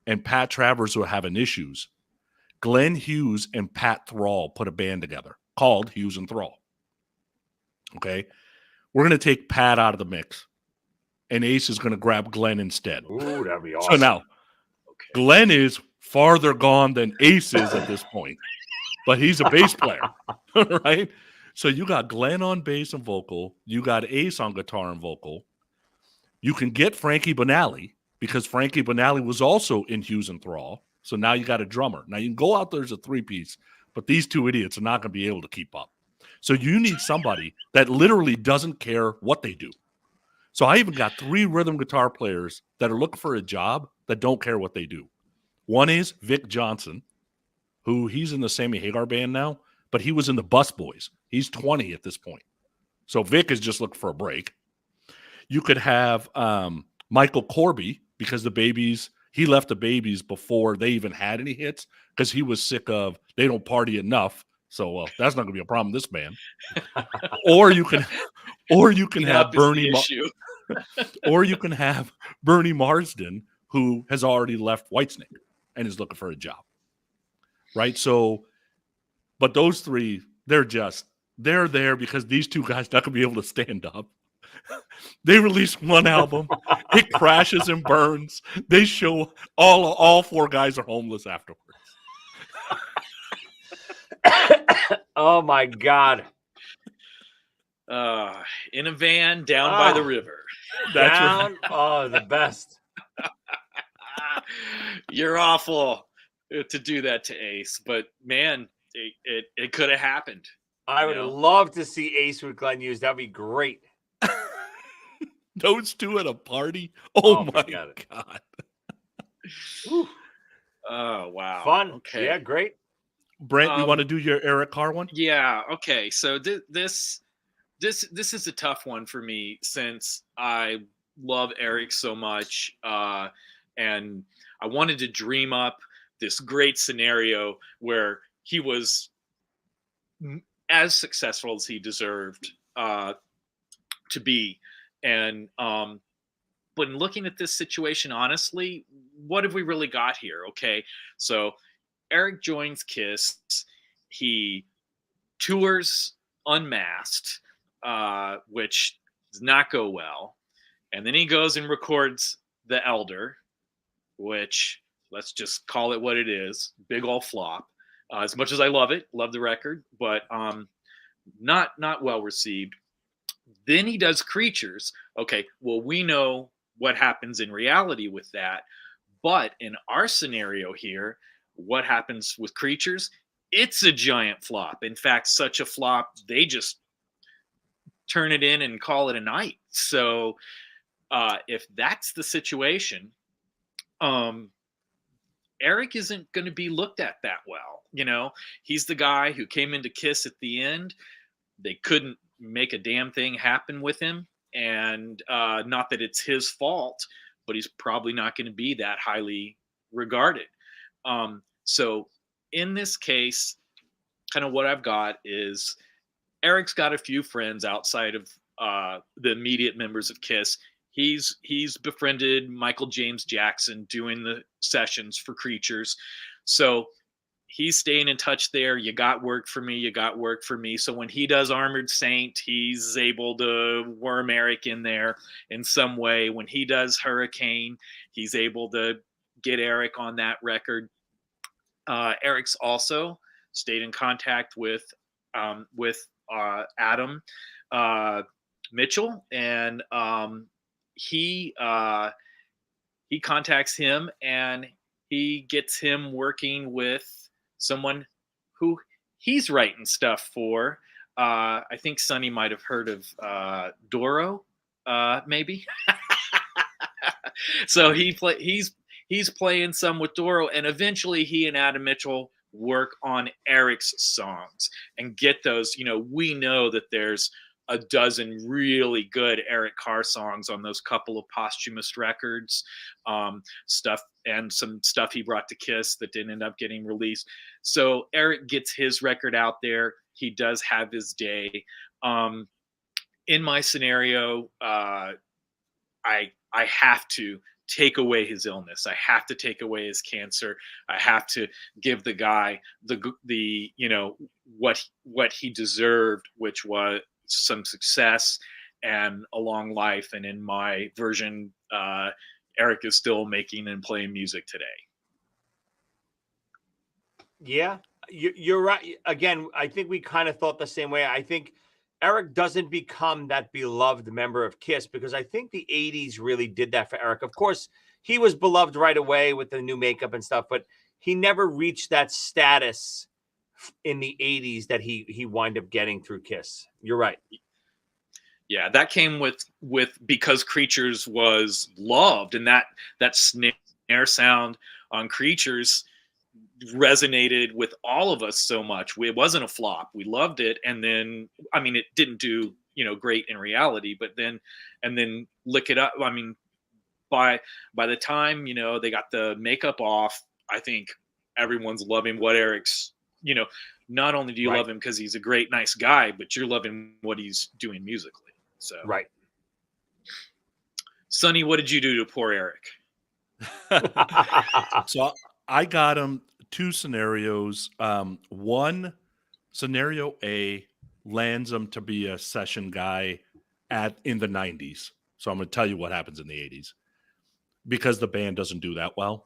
and Pat Travers were having issues. Glenn Hughes and Pat Thrall put a band together called Hughes and Thrall. Okay. We're going to take Pat out of the mix, and Ace is going to grab Glenn instead. Ooh, that'd be awesome. So now, Glenn is farther gone than Ace is at this point, but he's a bass player, right? So you got Glenn on bass and vocal. You got Ace on guitar and vocal. You can get Frankie Banali because Frankie Banali was also in Hughes and Thrall. So now you got a drummer. Now you can go out there as a 3-piece, but these two idiots are not going to be able to keep up. So you need somebody that literally doesn't care what they do. So I even got 3 rhythm guitar players that are looking for a job that don't care what they do. One is Vic Johnson, who he's in the Sammy Hagar band now, but he was in the Bus Boys. He's 20 at this point. So Vic is just looking for a break. You could have Michael Corby, because he left the Babies before they even had any hits, because he was sick of they don't party enough. So that's not going to be a problem with this band. Or you can have Bernie or you can have Bernie Marsden, who has already left Whitesnake and is looking for a job. Right? So, but those 3, they're there because these 2 guys not going to be able to stand up. They release one album, it crashes and burns. They show all 4 guys are homeless afterwards. Oh my God. In a van down by the river. That's down. Right. Oh, the best. You're awful to do that to Ace, but man, it could have happened. I would love to see Ace with Glenn Hughes. That'd be great. Those 2 at a party. Oh my God. Oh wow. Fun. Okay. Yeah, great. Brent, you want to do your Eric Carr one? Yeah. Okay. So this is a tough one for me since I love Eric so much, and I wanted to dream up this great scenario where he was as successful as he deserved to be. And but in looking at this situation, honestly, what have we really got here? Okay, so Eric joins Kiss. He tours unmasked, which does not go well. And then he goes and records The Elder, which, let's just call it what it is, big old flop. As much as I love it, love the record, but not well received. Then he does Creatures. Okay, well, we know what happens in reality with that. But in our scenario here, what happens with Creatures? It's a giant flop. In fact, such a flop, they just turn it in and call it a night. So if that's the situation, Eric isn't going to be looked at that well. You know, he's the guy who came into Kiss at the end. They couldn't make a damn thing happen with him. And not that it's his fault, but he's probably not going to be that highly regarded. So in this case, kind of what I've got is Eric's got a few friends outside of the immediate members of Kiss. He's befriended Michael James Jackson doing the sessions for Creatures. So he's staying in touch there. You got work for me. You got work for me. So when he does Armored Saint, he's able to worm Eric in there in some way. When he does Hurricane, he's able to get Eric on that record. Eric's also stayed in contact with Adam Mitchell, and he contacts him and he gets him working with someone who he's writing stuff for. I think Sonny might have heard of Doro, maybe. So he's playing some with Doro, and eventually he and Adam Mitchell work on Eric's songs and get those. You know, we know that there's a dozen really good Eric Carr songs on those couple of posthumous records, stuff, and some stuff he brought to Kiss that didn't end up getting released. So Eric gets his record out there. He does have his day. In my scenario, I have to take away his illness. I have to take away his cancer. I have to give the guy the you know what he deserved, which was some success and a long life. And in my version, Eric is still making and playing music today. Yeah, you're right. Again, I think we kind of thought the same way. I think Eric doesn't become that beloved member of Kiss, because I think the 80s really did that for Eric. Of course, he was beloved right away with the new makeup and stuff, but he never reached that status in the 80s that he wound up getting through Kiss. You're right. Yeah, that came with because Creatures was loved, and that snare sound on Creatures resonated with all of us so much. It wasn't a flop. We loved it, and then I mean, it didn't do great in reality, but then Lick It Up. I mean, by the time they got the makeup off, I think everyone's loving what Eric's. Not only do you love him because he's a great, nice guy, but you're loving what he's doing musically. So right. Sonny, what did you do to poor Eric? So I got him two scenarios. One, scenario A, lands him to be a session guy in the 90s. So I'm going to tell you what happens in the 80s, because the band doesn't do that well.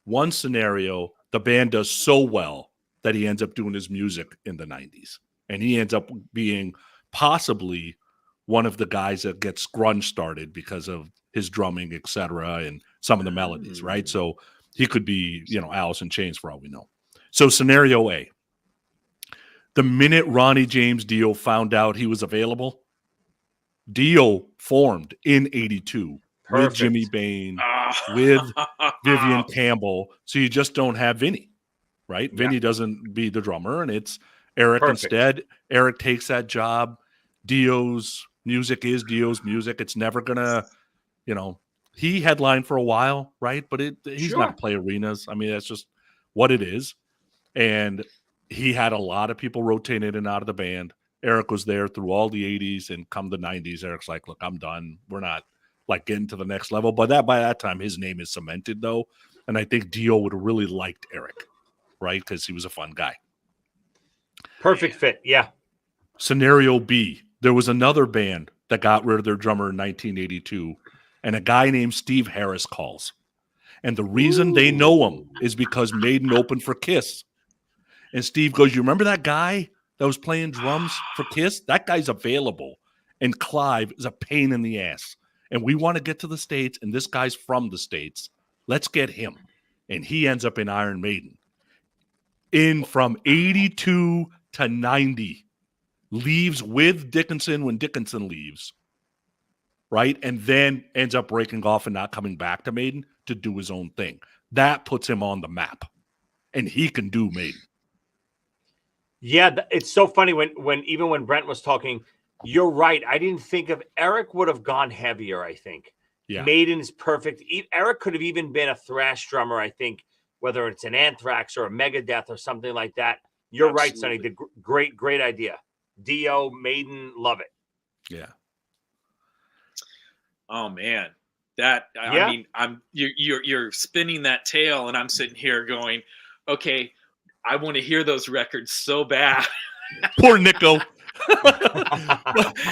One scenario, the band does so well that he ends up doing his music in the 90s. And he ends up being possibly one of the guys that gets grunge started because of his drumming, etc., and some of the melodies, right? So he could be, Alice in Chains for all we know. So scenario A, the minute Ronnie James Dio found out he was available, Dio formed in 82 with Jimmy Bain, with Vivian Campbell. So you just don't have Vinny, right? Yeah. Vinny doesn't be the drummer, and it's Eric instead. Eric takes that job. Dio's music is Dio's music. It's never gonna, he headlined for a while, right? But he's not play arenas. I mean, that's just what it is. And he had a lot of people rotating in and out of the band. Eric was there through all the 80s, and come the 90s, Eric's like, look, I'm done. We're not like getting to the next level. But by that time, his name is cemented, though. And I think Dio would have really liked Eric, right? Because he was a fun guy. Perfect fit, yeah. Scenario B, there was another band that got rid of their drummer in 1982, and a guy named Steve Harris calls. And the reason they know him is because Maiden opened for Kiss. And Steve goes, you remember that guy that was playing drums for Kiss? That guy's available. And Clive is a pain in the ass. And we want to get to the States, and this guy's from the States. Let's get him. And he ends up in Iron Maiden. From 82 to 90. Leaves with Dickinson when Dickinson leaves. Right? And then ends up breaking off and not coming back to Maiden to do his own thing. That puts him on the map. And he can do Maiden. Yeah, it's so funny when even when Brent was talking, you're right. I didn't think of Eric would have gone heavier, I think. Yeah. Maiden is perfect. Eric could have even been a thrash drummer, I think, whether it's an Anthrax or a Megadeth or something like that. You're right, Sonny. The great idea. Dio, Maiden, love it. Yeah. Oh man, I mean, you're spinning that tail, and I'm sitting here going, okay, I want to hear those records so bad. Poor Nico.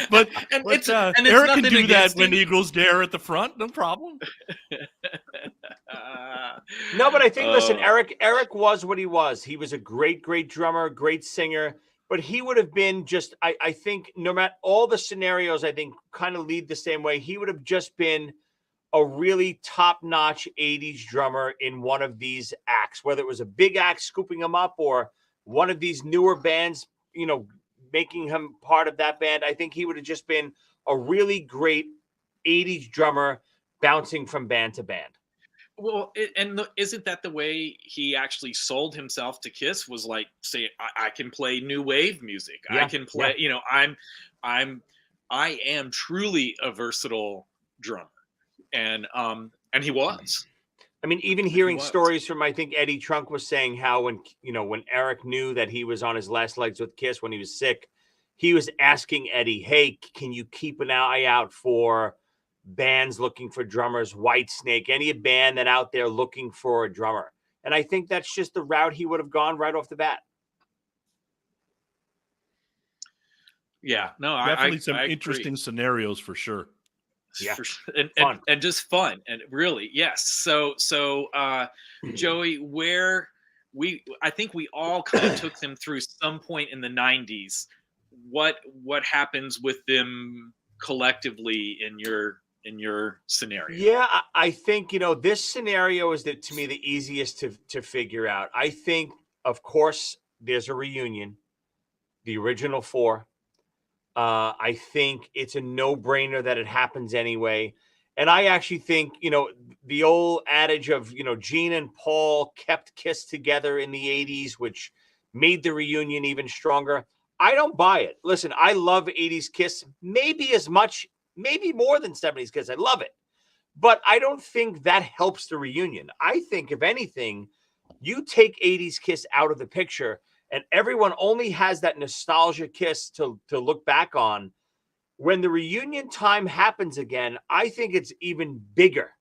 but Eric can do that when Eagles Dare at the front, no problem. No, but I think, listen, Eric was what he was. He was a great drummer, great singer, but he would have been just, I think, no matter all the scenarios, I think kind of lead the same way. He would have just been a really top-notch 80s drummer in one of these acts, whether it was a big act scooping him up or one of these newer bands, making him part of that band. I think he would have just been a really great 80s drummer bouncing from band to band. Well, isn't that the way he actually sold himself to Kiss? Was like, say, I can play new wave music. Yeah, I can play, I am truly a versatile drummer. And he was. I mean, even hearing stories from, I think Eddie Trunk was saying how when Eric knew that he was on his last legs with Kiss when he was sick, he was asking Eddie, hey, can you keep an eye out for bands looking for drummers, Whitesnake, any band that out there looking for a drummer. And I think that's just the route he would have gone right off the bat. Yeah, no, definitely some interesting scenarios for sure. Yeah, and just fun, and really, yes. So Joey, I think we all kind of took them through some point in the 90s what happens with them collectively in your scenario? Yeah, I think, this scenario is to me the easiest to figure out. I think, of course, there's a reunion, the original four. I think it's a no-brainer that it happens anyway. And I actually think, the old adage of, Gene and Paul kept Kiss together in the 80s, which made the reunion even stronger. I don't buy it. Listen, I love 80s Kiss, maybe as much, maybe more than 70s Kiss. I love it. But I don't think that helps the reunion. I think, if anything, you take 80s Kiss out of the picture, and everyone only has that nostalgia Kiss to look back on. When the reunion time happens again, I think it's even bigger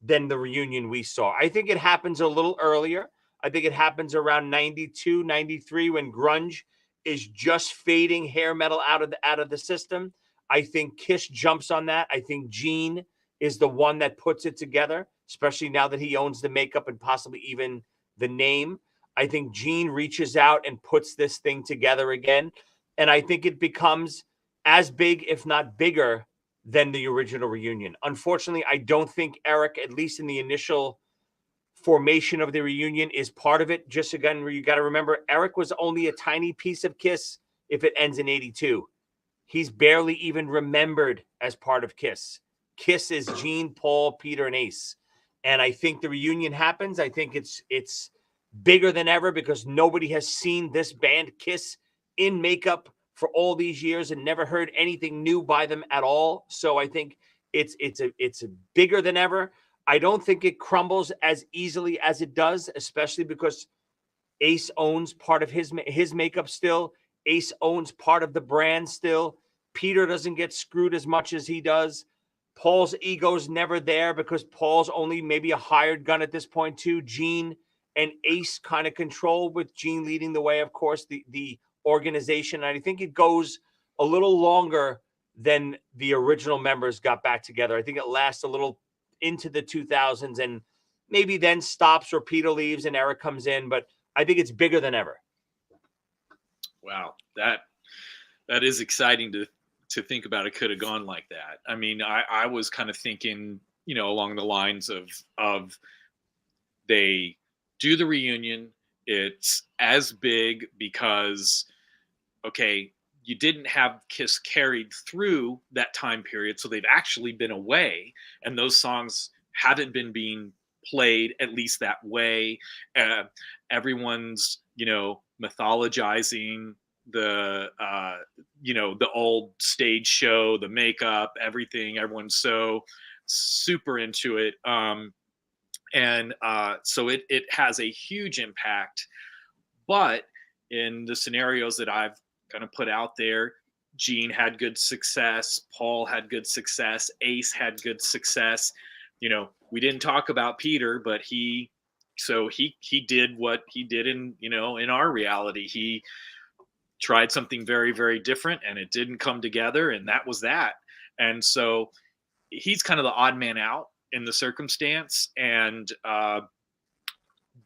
than the reunion we saw. I think it happens a little earlier. I think it happens around 92, 93, when grunge is just fading hair metal out of the system. I think Kiss jumps on that. I think Gene is the one that puts it together, especially now that he owns the makeup and possibly even the name. I think Gene reaches out and puts this thing together again. And I think it becomes as big, if not bigger, than the original reunion. Unfortunately, I don't think Eric, at least in the initial formation of the reunion, is part of it. Just again, you got to remember, Eric was only a tiny piece of Kiss if it ends in 82. He's barely even remembered as part of Kiss. Kiss is Gene, Paul, Peter, and Ace. And I think the reunion happens. I think it's bigger than ever because nobody has seen this band Kiss in makeup for all these years and never heard anything new by them at all. So I think it's bigger than ever. I don't think it crumbles as easily as it does, especially because Ace owns part of his makeup still. Ace owns part of the brand still. Peter doesn't get screwed as much as he does. Paul's ego's never there because Paul's only maybe a hired gun at this point too. Gene and Ace kind of control, with Gene leading the way, of course, the organization. And I think it goes a little longer than the original members got back together. I think it lasts a little into the 2000s and maybe then stops or Peter leaves and Eric comes in. But I think it's bigger than ever. Wow, that is exciting to think about. It could have gone like that. I mean, I was kind of thinking, along the lines of they do the reunion. It's as big because, okay, you didn't have Kiss carried through that time period, so they've actually been away, and those songs haven't been being played at least that way. Everyone's, mythologizing the old stage show, the makeup, everything. Everyone's so super into it. So it has a huge impact. But in the scenarios that I've kind of put out there, Gene had good success, Paul had good success, Ace had good success. We didn't talk about Peter, but he did what he did in our reality. He tried something very, very different and it didn't come together, and that was that. And so he's kind of the odd man out in the circumstance, and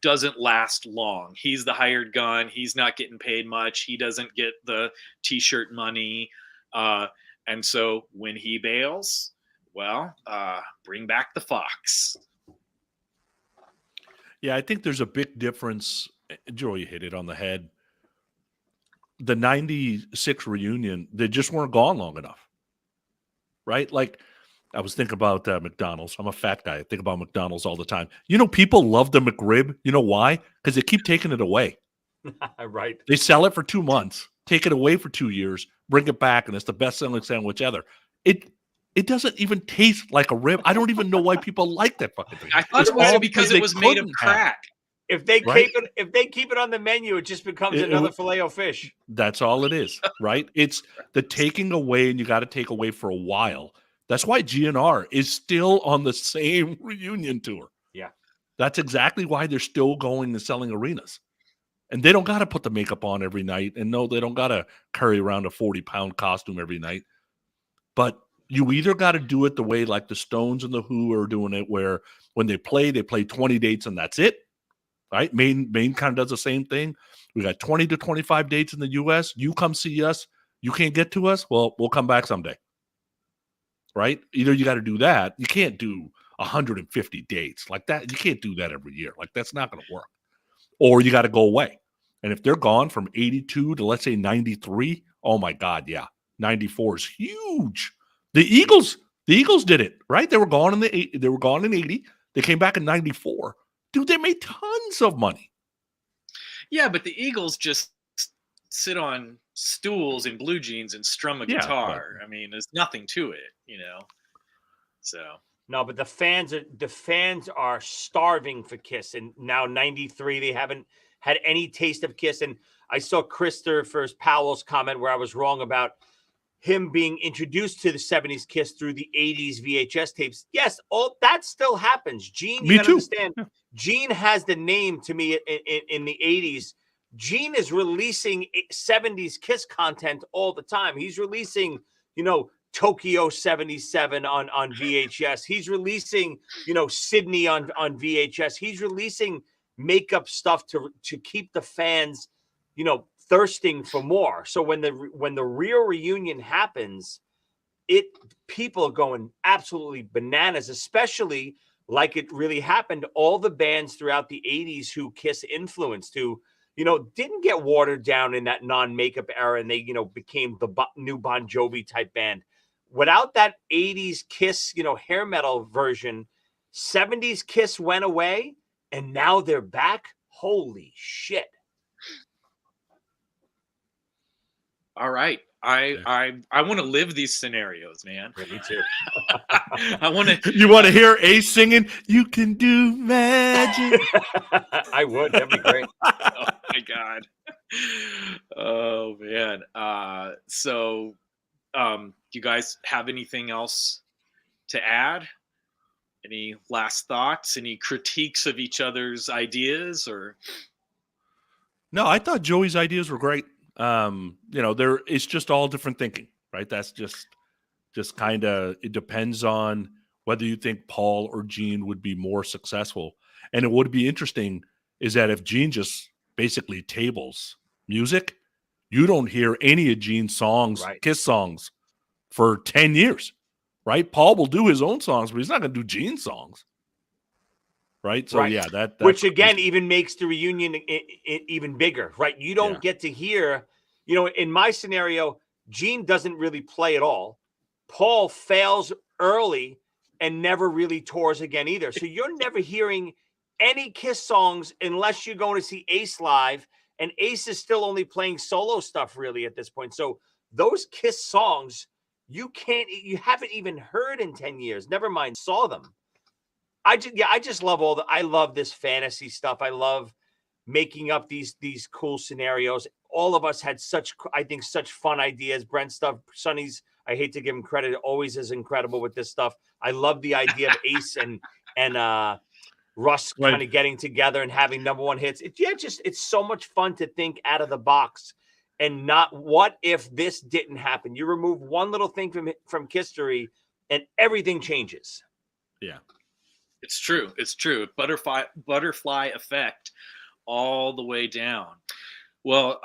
doesn't last long. He's the hired gun. He's not getting paid much. He doesn't get the t-shirt money. And so when he bails, well, bring back the fox. Yeah, I think there's a big difference. Joey hit it on the head. The 96 reunion, they just weren't gone long enough, right? Like, I was thinking about McDonald's. I'm a fat guy. I think about McDonald's all the time. People love the McRib. You know why? Because they keep taking it away. Right. They sell it for 2 months, take it away for 2 years, bring it back, and it's the best-selling sandwich ever. It doesn't even taste like a rib. I don't even know why people like that fucking thing. I thought it was because it was made of crack. If they keep it on the menu, it just becomes another Filet-O-Fish. That's all it is, right? It's the taking away, and you got to take away for a while. That's why GNR is still on the same reunion tour. Yeah. That's exactly why they're still going and selling arenas. And they don't got to put the makeup on every night. And no, they don't got to carry around a 40-pound costume every night. But you either got to do it the way like the Stones and the Who are doing it, where when they play 20 dates and that's it. Right? Maine kind of does the same thing. We got 20 to 25 dates in the U.S. You come see us. You can't get to us? Well, we'll come back someday. Right? Either you got to do that. You can't do 150 dates like that. You can't do that every year. Like, that's not going to work. Or you got to go away. And if they're gone from 82 to, let's say, 93, oh my God, yeah. 94 is huge. The Eagles did it, right? They were gone in 80. They came back in 94. Dude, they made tons of money. Yeah, but the Eagles just sit on stools in blue jeans and strum a guitar. I mean, there's nothing to it, you know. So no, but the fans are starving for Kiss, and now 93 they haven't had any taste of Kiss. And I saw Christopher Powell's comment where I was wrong about him being introduced to the 70s Kiss through the 80s VHS tapes. Yes, all that still happens. Gene, you gotta understand, Gene has the name to me in the 80s. Gene is releasing 70s Kiss content all the time. He's releasing, Tokyo 77 on VHS. He's releasing, Sydney on VHS. He's releasing makeup stuff to keep the fans, thirsting for more. So when the real reunion happens, people are going absolutely bananas, especially like it really happened. All the bands throughout the 80s who Kiss influenced, who didn't get watered down in that non-makeup era, and they, became the new Bon Jovi type band. Without that 80s Kiss, hair metal version, 70s Kiss went away, and now they're back. Holy shit. All right. I want to live these scenarios, man. Yeah, me too. I want to. You want to hear Ace singing? You can do magic. I would. That'd be great. Oh my God. Oh man. So, do you guys have anything else to add? Any last thoughts? Any critiques of each other's ideas? Or No, I thought Joey's ideas were great. It's just all different thinking, right? That's just kind of, it depends on whether you think Paul or Gene would be more successful. And it would be interesting is that if Gene just basically tables music, you don't hear any of Gene's songs, right, Kiss songs, for 10 years, right? Paul will do his own songs, but he's not going to do Gene's songs. Right. So, right. Yeah, that's which again crazy. Even makes the reunion even bigger. Right. You don't get to hear, in my scenario, Gene doesn't really play at all. Paul fails early and never really tours again either. So you're never hearing any Kiss songs unless you're going to see Ace live. And Ace is still only playing solo stuff really at this point. So those Kiss songs, you haven't even heard in 10 years. Never mind, saw them. I just love I love this fantasy stuff. I love making up these cool scenarios. All of us had such fun ideas. Brent stuff, Sonny's, I hate to give him credit, always is incredible with this stuff. I love the idea of Ace and Russ kind of getting together and having number one hits. It's so much fun to think out of the box and not what if this didn't happen. You remove one little thing from history and everything changes. Yeah. It's true. It's true. Butterfly effect all the way down. Well,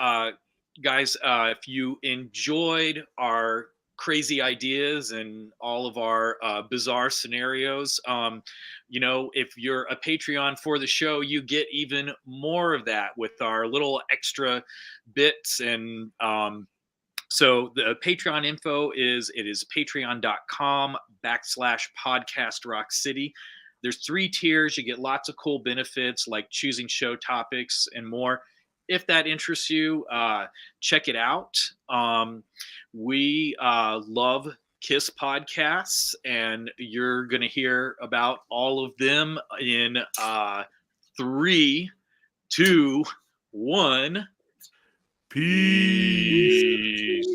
guys, if you enjoyed our crazy ideas and all of our bizarre scenarios, if you're a Patreon for the show, you get even more of that with our little extra bits. And so the Patreon info is patreon.com/podcast rock city. There's 3 tiers. You get lots of cool benefits like choosing show topics and more. If that interests you, check it out. We love Kiss podcasts, and you're going to hear about all of them in 3, 2, 1. Peace.